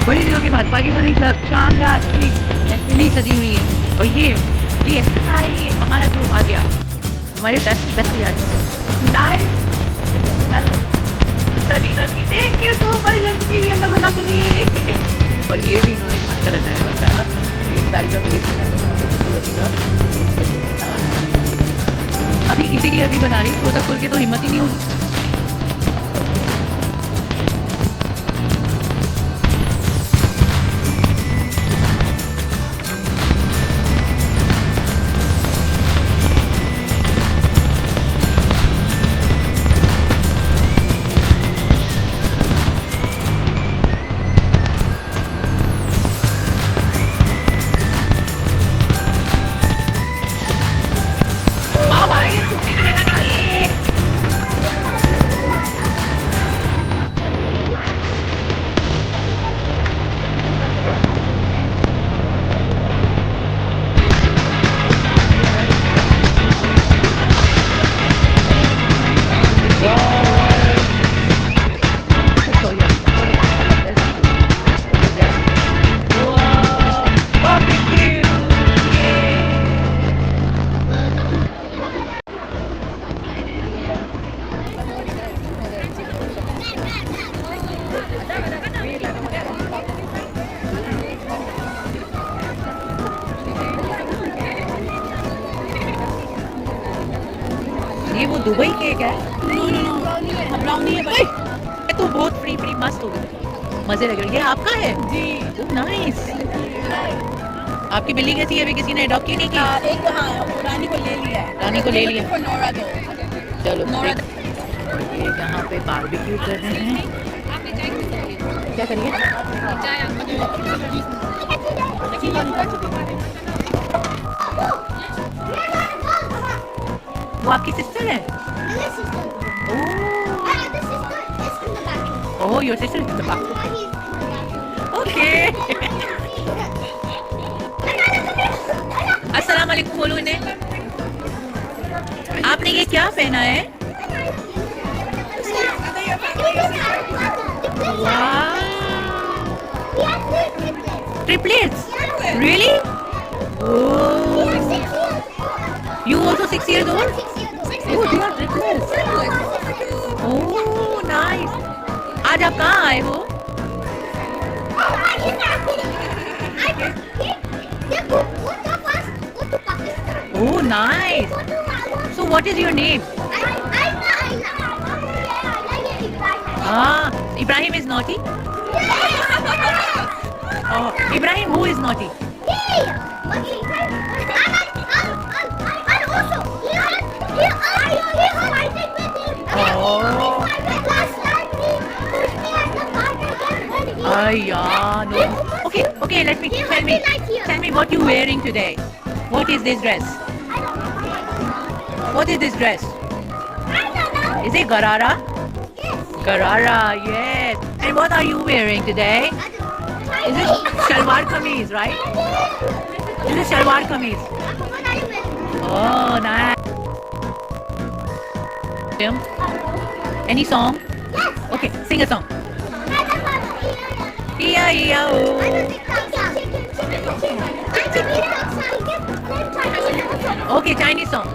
बड़े दिनों के बाद पाकिस्तानी क्लब शानदार इतनी सजी हुई है। और ये हमारा ग्रुप आ गया, हमारे दस यार थैंक यू सो मच लड़की, अल्लाह बना सुनी। और ये भी इन्होंने अच्छा रहता अभी इसीलिए अभी बना रही, तो तक खुल के तो हिम्मत ही नहीं होगी। ये वो दुबई केक है? ब्राउनी है भाई। ये तो बहुत फ्री मस्त हो गई, मजे लग रहे। ये आपका है जी? नाइस। आपकी बिल्ली कैसी है? अभी किसी ने अडॉप्ट की नहीं की? एक रानी को ले लिया। रानी को ले लिया। नोरा दो। चलो ये यहाँ पे बारबेक्यू कर रहे हैं। क्या करिए? वो आपकी सिस्टर है? Oh your sister is the back. Okay अस्सलाम वालेकुम बोलो इन्हें। आपने ये क्या पहना है? Triplets? Really? Oh. You also 6 years old? Oh, they are triplets. Oh, nice. आज आप कहाँ आए हो? Oh, nice. So, what is your name? Ah, Ibrahim is naughty. Oh, Ibrahim, who is naughty? No. Okay. Tell me what you wearing today. What is this dress? What is this dress? Is it Garara? Garara, yes. And what are you wearing today? Is it shalwar kameez, right? Is it shalwar kameez? Oh, nice. Any song? Okay, sing a song. E-I-E-I-O. Okay, Chinese song.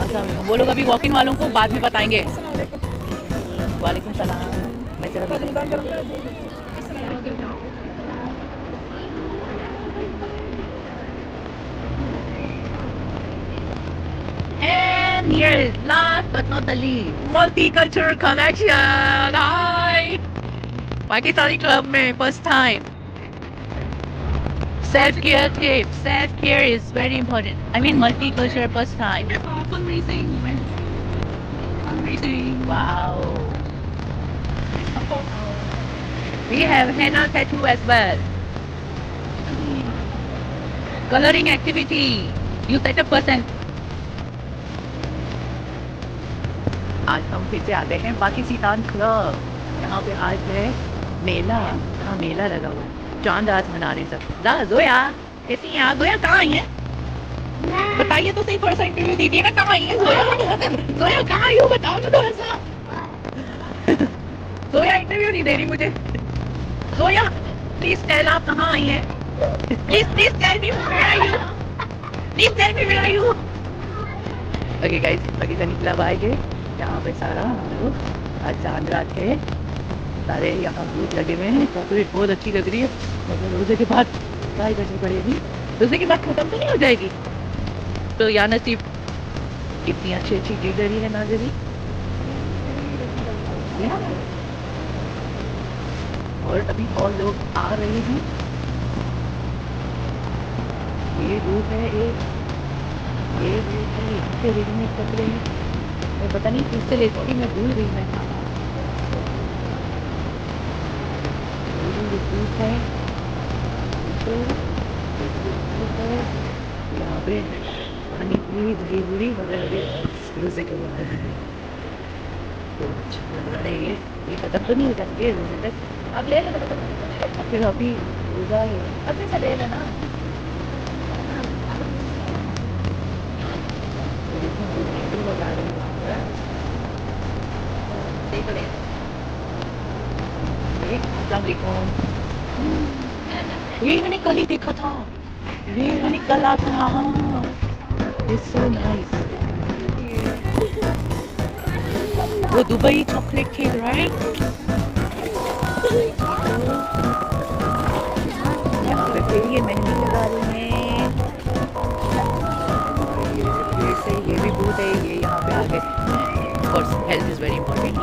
अस्सलाम वालेकुम। वो लोग अभी walking वालों को बाद में बताएंगे। वालेकुम सलाम। मैं चला And here is last but not the least, multicultural connection. Hi. Pakistani club में first time. Self-care tips. Self-care is very important. I mean multicultural first time. Fundraising. Fundraising. Wow. We have henna tattoo as well. Coloring activity. You set a person. आज हम फिर से आते हैं Pakistan club. यहाँ पे आज है मेला. हाँ मेला लगा हुआ है. चांद रात मना रहे सब. जोया कैसी हैं आप? जोया कहाँ आई हैं? बताइए तो सही, थोड़ा सा इंटरव्यू दीजिए ना. कहाँ आई हैं जोया? जोया कहाँ आई हो? बताओ तो थोड़ा सा. जोया इंटरव्यू नहीं दे रही मुझे. जोया प्लीज टेल, आप कहाँ आई हैं? Please tell me where are you? Please tell me where are you? Okay guys, Pakistani club आएंगे यहाँ पे सारा हम लोग. आज चांद रात है, सारे यहाँ भूत लगे हुए हैं. चॉकलेट बहुत अच्छी लग रही है, मगर रोजे के बाद ट्राई करनी पड़ेगी. रोजे के बाद खत्म तो नहीं हो जाएगी. तो या नसीब, कितनी अच्छी अच्छी ज्वेलरी है नाजरी. और अभी और लोग आ रहे हैं. ये रूप है एक, ये रूप है इसके रेडीमेड कपड़े हैं. मैं पता नहीं किससे लेती थी, मैं भूल गई. मैं सूट है यहाँ पे पानी पूरी दही पूरी वगैरह रोजे के बाद. तो अच्छा लग रहा है. ये खत्म तो नहीं हो जाती है रोजे तक. अब ले लो फिर अभी रोजा है. अभी से ले लेना. ये मैंने कल ही देखा था. ये मैंने कल आता था. It's so nice. वो दुबई चॉकलेट केक राइट. यहाँ पे फिर ये मेहंदी लगा रही हैं. ये भी बूथ है. ये यहाँ पे आगे. Of course, health is very important.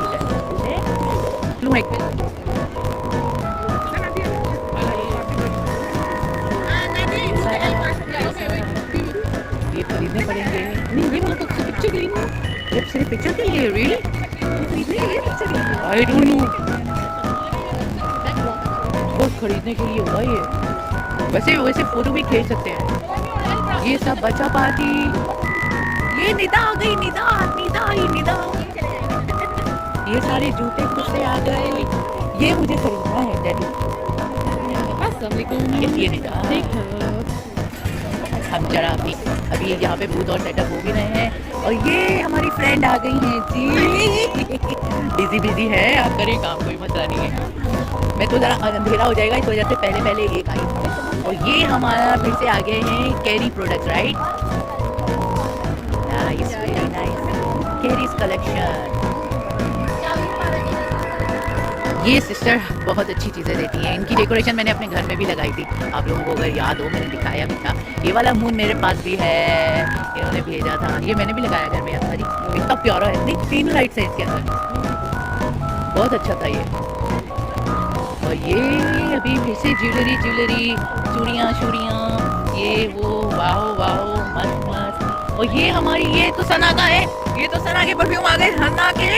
ये खरीदने पड़ेंगे. सिर्फ पिक्चर के लिए. Really I don't know. बहुत खरीदने के लिए होगा ये. वैसे फोटो भी खींच सकते हैं. ये सब बच्चा पार्टी. ये निदा आ गई. निदा. ये सारे जूते खुद से आ गए. ये मुझे खरीदना है डैडी. ये निदा. हम जरा अभी यहाँ पे बूथ और सेटअप हो भी रहे हैं. और ये हमारी फ्रेंड आ गई हैं जी. बिजी है. आप करें काम, कोई मसला नहीं है. मैं तो जरा अंधेरा हो जाएगा इस वजह से पहले एक आई. और ये हमारा फिर से आ गए हैं carry products right. Nice, very nice. Carries collection. ये सिस्टर बहुत अच्छी चीज़ें देती हैं. इनकी डेकोरेशन मैंने अपने घर में भी लगाई थी. आप लोगों को अगर याद हो, मैंने दिखाया भी था. ये वाला मून मेरे पास भी है. इन्होंने भेजा था. ये मैंने भी लगाया घर में. इतना प्यारा है. नहीं, 3 लाइट्स है इसके अंदर. बहुत अच्छा था ये. और ये अभी फिर से ज्वेलरी चूड़ियाँ. ये वो वाह मस्त. और ये हमारी, ये तो सना का है. ये तो सना के परफ्यूम आ गए. सना के.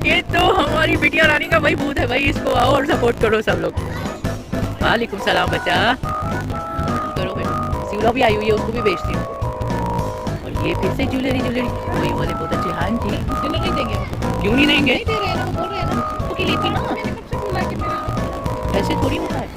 ये तो हमारी बिटिया रानी का भाई बूथ है भाई. इसको आओ और सपोर्ट करो सब लोग. वालेकुम सलाम बच्चा. करो फिर. सिवला भी आई हुई है, उसको भी बेचती हूँ. और ये फिर से ज्वेलरी. वही वाले बहुत अच्छे. हाँ जी. नहीं देंगे. क्यों नहीं देंगे? ऐसे थोड़ी होता है.